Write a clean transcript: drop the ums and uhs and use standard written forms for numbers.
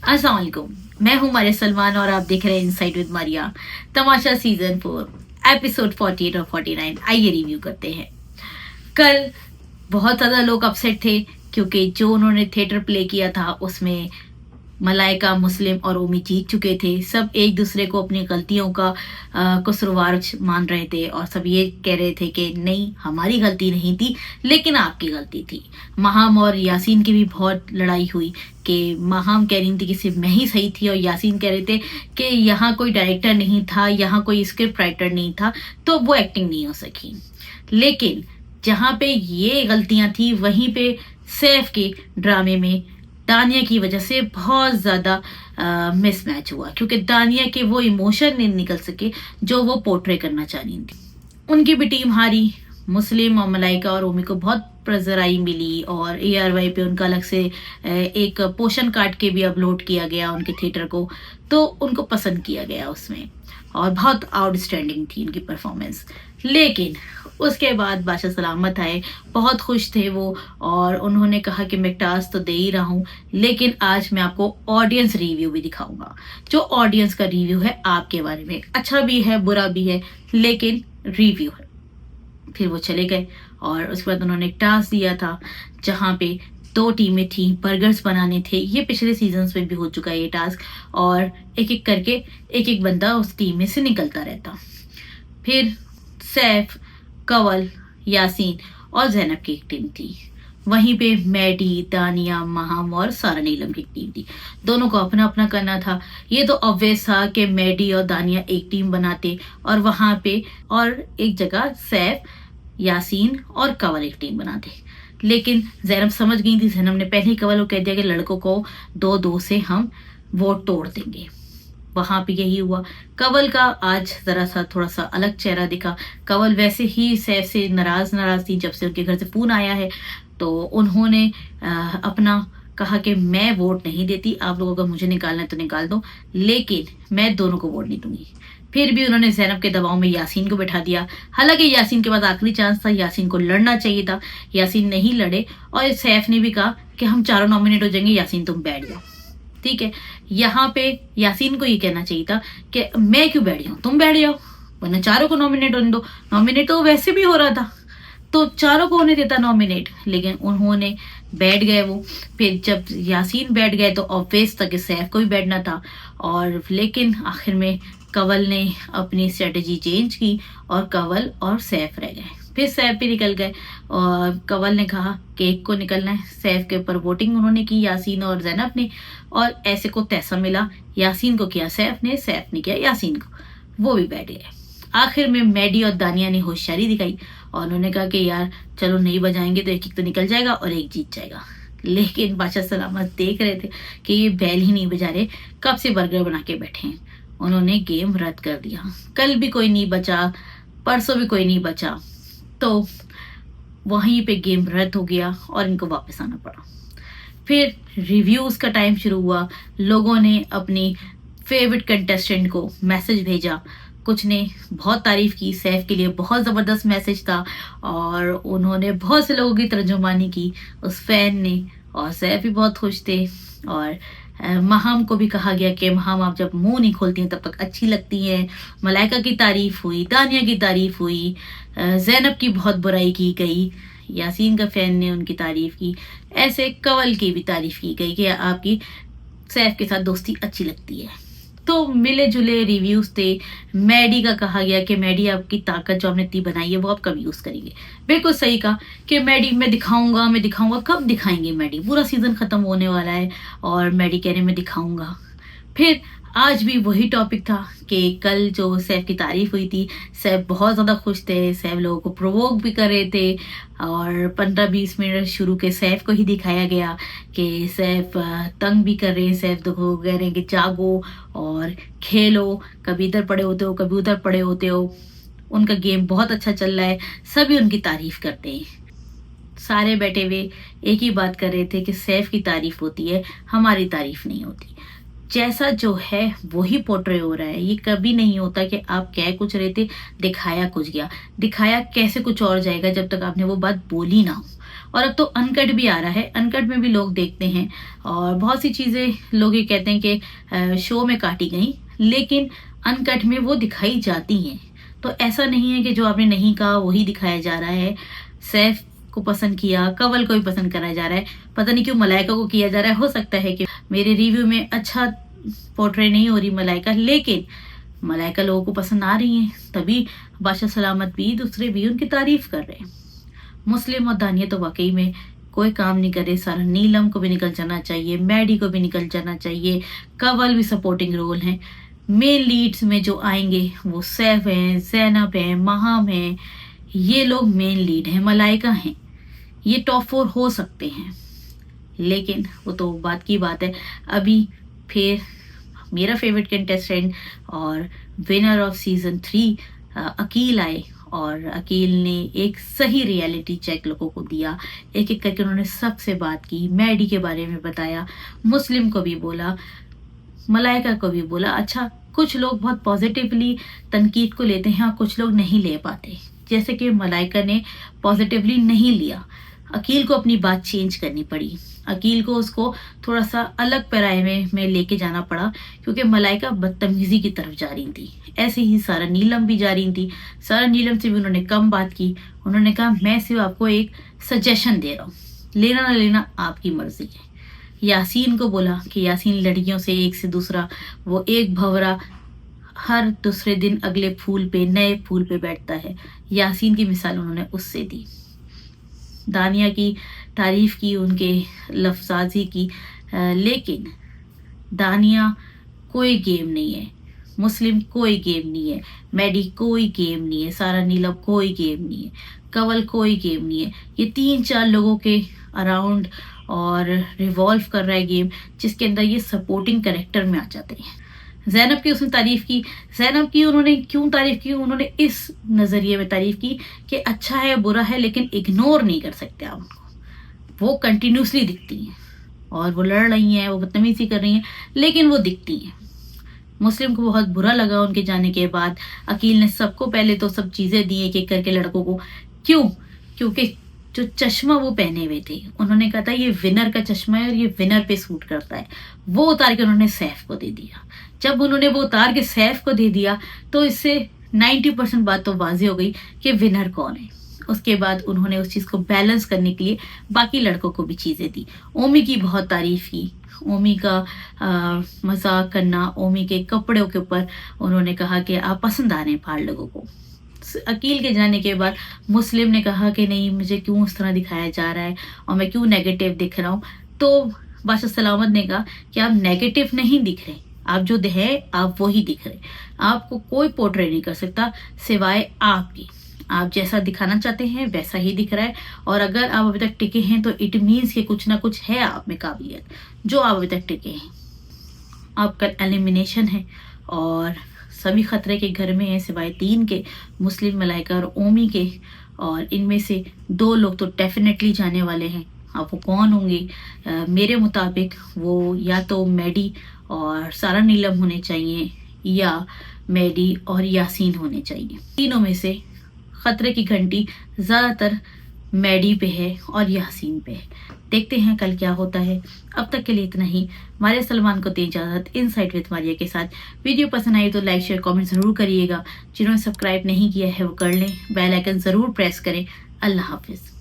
अस्सलाम वालेकुम। मैं हूं मारिया सलमान और आप देख रहे हैं inside with Maria Tamasha season 4 episode 48 और 49। आइए रिव्यू करते हैं। कल बहुत ज्यादा लोग अपसेट थे क्योंकि जो उन्होंने थिएटर प्ले किया था उसमें मलाइका, मुस्लिम और ओमी जीत चुके थे। सब एक दूसरे को अपनी गलतियों का कसूरवार मान रहे थे और सब ये कह रहे थे कि नहीं, हमारी गलती नहीं थी लेकिन आपकी गलती थी। महाम और यासीन की भी बहुत लड़ाई हुई कि महाम कह रही थी कि सिर्फ मैं ही सही थी और यासीन कह रहे थे कि यहाँ कोई डायरेक्टर नहीं था, यहाँ कोई स्क्रिप्ट राइटर नहीं था, तो वो एक्टिंग नहीं हो सकी। लेकिन जहाँ पे ये गलतियां थी वहीं पे सैफ के ड्रामे में दानिया की वजह से बहुत ज़्यादा मिसमैच हुआ, क्योंकि दानिया के वो इमोशन नहीं निकल सके जो वो पोर्ट्रे करना चाह रही थी। उनकी भी टीम हारी। मुस्लिम और मलाइका और ओमी को बहुत प्रेजराई मिली और ARY पे उनका अलग से एक पोर्शन काट के भी अपलोड किया गया उनके थिएटर को, तो उनको पसंद किया गया उसमें और बहुत आउटस्टैंडिंग थी उनकी परफॉर्मेंस। लेकिन उसके बाद बादशाह सलामत आए, बहुत खुश थे वो और उन्होंने कहा कि मैं टास्क तो दे ही रहा हूँ लेकिन आज मैं आपको ऑडियंस रिव्यू भी दिखाऊंगा। जो ऑडियंस का रिव्यू है आपके बारे में, अच्छा भी है बुरा भी है लेकिन रिव्यू है। फिर वो चले गए और उसके बाद उन्होंने एक टास्क दिया था जहाँ पे 2 टीमें थी, बर्गर्स बनाने थे। ये पिछले सीजन्स में भी हो चुका है ये टास्क, और एक एक करके एक एक बंदा उस टीम में से निकलता रहता। फिर सैफ, कंवल, यासीन और ज़ैनब की एक टीम थी। वहीं पे मैडी, दानिया, महाम और सारा नीलम की टीम थी। दोनों को अपना अपना करना था। ये तो ऑब्वियस था कि मैडी और दानिया एक टीम बनाते और वहां पे और एक जगह सैफ, यासीन और कंवल एक टीम बनाते। लेकिन ज़ैनब समझ गई थी। ज़ैनब ने पहले ही कंवल को कह दिया कि लड़कों को 2-2 से हम वोट तोड़ देंगे। वहां पे यही हुआ। कंवल का आज जरा सा थोड़ा सा अलग चेहरा दिखा। कंवल वैसे ही सैफ से नाराज थी जब से उनके घर से फोन आया है, तो उन्होंने अपना कहा कि मैं वोट नहीं देती, आप लोगों को मुझे निकालना है तो निकाल दो लेकिन मैं दोनों को वोट नहीं दूंगी। फिर भी उन्होंने ज़ैनब के दबाव में यासीन को बैठा दिया। हालांकि यासीन के पास आखिरी चांस था, यासीन को लड़ना चाहिए था, यासीन नहीं लड़े और सैफ ने भी कहा कि हम चारों नॉमिनेट हो जाएंगे, यासीन तुम बैठ जाओ। ठीक है, यहाँ पे यासीन को ये कहना चाहिए था कि मैं क्यों बैठ जाऊं, तुम बैठ जाओ, वरना चारों को नॉमिनेट होने दो। नॉमिनेट तो वैसे भी हो रहा था तो चारों को होने देता नॉमिनेट, लेकिन उन्होंने बैठ गए वो। फिर जब यासीन बैठ गए तो ऑब्वियस था कि सैफ को भी बैठना था, और लेकिन आखिर में कंवल ने अपनी स्ट्रेटेजी चेंज की और कंवल और सैफ रह गए। फिर सैफ भी निकल गए और कंवल ने कहा कि एक को निकलना है। सैफ के ऊपर वोटिंग उन्होंने की, यासीन और ज़ैनब ने, और ऐसे को तैसा मिला। यासीन को किया सैफ ने किया यासीन को, वो भी बैठ गए। आखिर में मैडी और दानिया ने होशियारी दिखाई और उन्होंने कहा कि यार चलो नहीं बजाएंगे तो एक एक तो निकल जाएगा और एक जीत जाएगा। लेकिन बादशाह सलामत देख रहे थे कि ये बैल ही नहीं बजा रहे, कब से बर्गर बना के बैठे हैं। उन्होंने गेम रद्द कर दिया। कल भी कोई नहीं बचा, परसों भी कोई नहीं बचा, तो वहीं पे गेम रद्द हो गया और इनको वापस आना पड़ा। फिर रिव्यूज का टाइम शुरू हुआ। लोगों ने अपनी फेवरेट कंटेस्टेंट को मैसेज भेजा। कुछ ने बहुत तारीफ की, सैफ के लिए बहुत ज़बरदस्त मैसेज था और उन्होंने बहुत से लोगों की तर्जुमानी की उस फैन ने, और सैफ भी बहुत खुश थे। और महाम को भी कहा गया कि महाम आप जब मुंह नहीं खोलती हैं तब तक अच्छी लगती हैं। मलाइका की तारीफ हुई, दानिया की तारीफ हुई, ज़ैनब की बहुत बुराई की गई, यासीन का फैन ने उनकी तारीफ की, ऐसे कंवल की भी तारीफ की गई कि आपकी सैफ के साथ दोस्ती अच्छी लगती है। तो मिले जुले रिव्यूज थे। मैडी का कहा गया कि मैडी आपकी ताकत जो आपने इतनी बनाई है वो आप कब यूज करेंगे। बिल्कुल सही कहा कि मैडी मैं दिखाऊंगा। कब दिखाएंगे मैडी, पूरा सीजन खत्म होने वाला है और मैडी कह रहे मैं दिखाऊंगा। फिर आज भी वही टॉपिक था कि कल जो सैफ की तारीफ हुई थी, सैफ बहुत ज़्यादा खुश थे, सैफ लोगों को प्रोवोक भी कर रहे थे और 15-20 मिनट शुरू के सैफ को ही दिखाया गया कि सैफ तंग भी कर रहे हैं। सैफ तो कह रहे हैं कि जागो और खेलो, कभी इधर पड़े होते हो कभी उधर पड़े होते हो। उनका गेम बहुत अच्छा चल रहा है, सभी उनकी तारीफ करते हैं। सारे बैठे हुए एक ही बात कर रहे थे कि सैफ की तारीफ होती है, हमारी तारीफ नहीं होती। जैसा जो है वही पोर्ट्रे हो रहा है। ये कभी नहीं होता कि आप कह कुछ रहे थे, दिखाया कुछ गया। दिखाया कैसे कुछ और जाएगा जब तक आपने वो बात बोली ना हो। और अब तो अनकट भी आ रहा है, अनकट में भी लोग देखते हैं और बहुत सी चीज़ें लोग ये कहते हैं कि शो में काटी गई, लेकिन अनकट में वो दिखाई जाती हैं। तो ऐसा नहीं है कि जो आपने नहीं कहा वही दिखाया जा रहा है। सैफ को पसंद किया, कंवल को भी पसंद कराया जा रहा है, पता नहीं क्यों मलाइका को किया जा रहा है। हो सकता है कि मेरे रिव्यू में अच्छा पोर्ट्रे नहीं हो रही मलाइका, लेकिन मलाइका लोगों को पसंद आ रही है, तभी बादशाह सलामत भी, दूसरे भी उनकी तारीफ कर रहे हैं। मुस्लिम और दानिया तो वाकई में कोई काम नहीं करे। सारा नीलम को भी निकल जाना चाहिए, मैडी को भी निकल जाना चाहिए, कंवल भी सपोर्टिंग रोल हैं। मेन लीड्स में जो आएंगे वो सैफ हैं, ज़ैनब हैं, महाम हैं, ये लोग मेन लीड हैं, मलाइका हैं, ये टॉप 4 हो सकते हैं। लेकिन वो तो बात की बात है। अभी फिर मेरा फेवरेट कंटेस्टेंट और विनर ऑफ सीजन 3 अकील आए और अकील ने एक सही रियलिटी चेक लोगों को दिया। एक एक करके उन्होंने सबसे बात की, मैडी के बारे में बताया, मुस्लिम को भी बोला, मलाइका को भी बोला। अच्छा, कुछ लोग बहुत पॉजिटिवली तनकीद को लेते हैं और कुछ लोग नहीं ले पाते, जैसे कि मलाइका ने पॉजिटिवली नहीं लिया। अकील को अपनी बात चेंज करनी पड़ी, अकील को उसको थोड़ा सा अलग पैराए में लेके जाना पड़ा, क्योंकि मलाइका बदतमीजी की तरफ जा रही थी। ऐसे ही सारा नीलम भी जा रही थी, सारा नीलम से भी उन्होंने कम बात की। उन्होंने कहा मैं सिर्फ आपको एक सजेशन दे रहा हूँ, लेना ना लेना आपकी मर्जी है। यासीन को बोला कि यासीन लड़कियों से एक से दूसरा, वो एक भंवरा हर दूसरे दिन अगले फूल पे, नए फूल पे बैठता है। यासीन की मिसाल उन्होंने उससे दी। दानिया की तारीफ की, उनके लफ्जाजी की, लेकिन दानिया कोई गेम नहीं है, मुस्लिम कोई गेम नहीं है, मैडी कोई गेम नहीं है, सारा नीलम कोई गेम नहीं है, कंवल कोई गेम नहीं है। ये 3-4 लोगों के अराउंड और रिवॉल्व कर रहा है गेम, जिसके अंदर ये सपोर्टिंग कैरेक्टर में आ जाते हैं। ज़ैनब की उसने तारीफ की। ज़ैनब की उन्होंने क्यों तारीफ की? उन्होंने इस नज़रिए में तारीफ की कि अच्छा है बुरा है लेकिन इग्नोर नहीं कर सकते आप उनको। वो कंटिन्यूसली दिखती हैं और वो लड़ रही हैं, वो बदतमीजी कर रही हैं, लेकिन वो दिखती हैं। मुस्लिम को बहुत बुरा लगा उनके जाने के बाद। अकील ने सबको पहले तो सब चीज़ें दी एक एक करके लड़कों को। क्यों? क्योंकि जो चश्मा वो पहने हुए थे, उन्होंने कहा था ये विनर का चश्मा है और ये विनर पे सूट करता है, वो उतार के उन्होंने सैफ को दे दिया। जब उन्होंने वो उतार के सैफ को दे दिया तो इससे 90% बात तो वाज़ेह हो गई कि विनर कौन है। उसके बाद उन्होंने उस चीज़ को बैलेंस करने के लिए बाकी लड़कों को भी चीज़ें दी। ओमी की बहुत तारीफ की, ओमी का मजाक करना, ओमी के कपड़ों के ऊपर उन्होंने कहा कि आप पसंद आ रहे हैं बाहर लोगों को। अकील के जाने के बाद मुस्लिम ने कहा कि नहीं, मुझे क्यों उस तरह दिखाया जा रहा है और मैं क्यों नेगेटिव दिख रहा हूँ। तो बादशाह सलामत ने कहा कि आप नेगेटिव नहीं दिख रहे, आप जो है आप वही दिख रहे, आपको कोई पोर्ट्रे नहीं कर सकता सिवाय आपकी। आप जैसा दिखाना चाहते हैं वैसा ही दिख रहा है, और अगर आप अभी तक टिके हैं तो इट मीन्स कि कुछ ना कुछ है आप में काबिलियत, जो आप अभी तक टिके हैं। आपका एलिमिनेशन है और सभी खतरे के घर में है सिवाय 3 के, मुस्लिम, मलाइका और ओमी के, और इनमें से 2 लोग तो डेफिनेटली जाने वाले हैं। अब वो कौन होंगे? मेरे मुताबिक वो या तो मैडी और सारा नीलम होने चाहिए या मैडी और यासीन होने चाहिए। तीनों में से खतरे की घंटी ज़्यादातर मैडी पे है और यासीन पे है। देखते हैं कल क्या होता है। अब तक के लिए इतना ही। मारिया सलमान को दे इजाज़त इनसाइट विद मारिया के साथ। वीडियो पसंद आई तो लाइक शेयर कमेंट ज़रूर करिएगा। जिन्होंने सब्सक्राइब नहीं किया है वो कर लें, बेल आइकन ज़रूर प्रेस करें। अल्लाह हाफिज़।